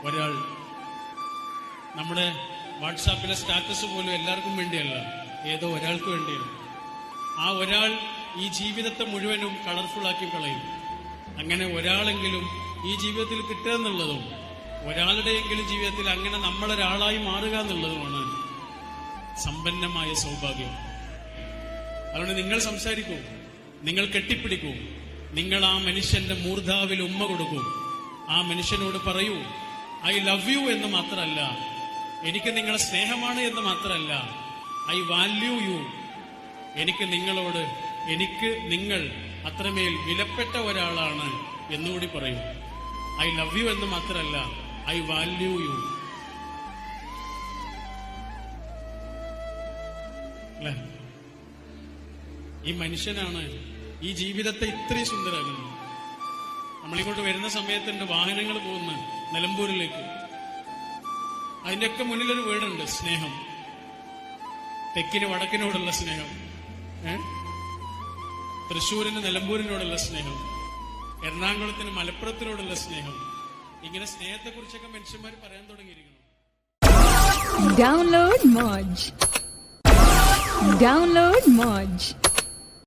ഒരാൾ നമ്മുടെ വാട്സാപ്പിലെ സ്റ്റാറ്റസ് പോലും എല്ലാവർക്കും വേണ്ടിയല്ല, ഏതോ ഒരാൾക്ക് വേണ്ടിയാണ്. ആ ഒരാൾ ഈ ജീവിതത്തെ മുഴുവനും കളർഫുള്ളാക്കി കളയും. അങ്ങനെ ഒരാളെങ്കിലും ഈ ജീവിതത്തിൽ കിട്ടുക എന്നുള്ളതും ഒരാളുടെയെങ്കിലും ജീവിതത്തിൽ അങ്ങനെ നമ്മളൊരാളായി മാറുക എന്നുള്ളതുമാണ് സമ്പന്നമായ സൗഭാഗ്യം. അതുകൊണ്ട് നിങ്ങൾ സംസാരിക്കൂ, നിങ്ങൾ കെട്ടിപ്പിടിക്കൂ, നിങ്ങൾ ആ മനുഷ്യന്റെ മൂർധാവിൽ ഉമ്മ കൊടുക്കൂ. ആ മനുഷ്യനോട് പറയൂ, ഐ ലവ് യു എന്ന് മാത്രമല്ല, എനിക്ക് നിങ്ങളെ സ്നേഹമാണ് എന്ന് മാത്രമല്ല, ഐ വാല്യൂ യു. എനിക്ക് നിങ്ങളോട്, എനിക്ക് നിങ്ങൾ അത്രമേൽ വിലപ്പെട്ട ഒരാളാണ് എന്നുകൂടി പറയൂ. ഐ ലവ് യു എന്ന് മാത്രമല്ല, ഐ വാല്യൂ യു. അല്ലേ? ഈ മനുഷ്യനാണ് ഈ ജീവിതത്തെ ഇത്രയും സുന്ദരമാകുന്നത്. നമ്മളിങ്ങോട്ട് വരുന്ന സമയത്തുണ്ട് വാഹനങ്ങൾ പോകുന്ന നിലമ്പൂരിലേക്ക്. അതിന്റെയൊക്കെ മുന്നിലൊരു വീടുണ്ട്, സ്നേഹം. തെക്കിന് വടക്കിനോടുള്ള സ്നേഹം, തൃശ്ശൂരിന് നിലമ്പൂരിനോടുള്ള സ്നേഹം, എറണാകുളത്തിന് മലപ്പുറത്തിനോടുള്ള സ്നേഹം. ഇങ്ങനെ സ്നേഹത്തെക്കുറിച്ചൊക്കെ മനുഷ്യന്മാർ പറയാൻ തുടങ്ങിയിരിക്കുന്നു. Download Moj.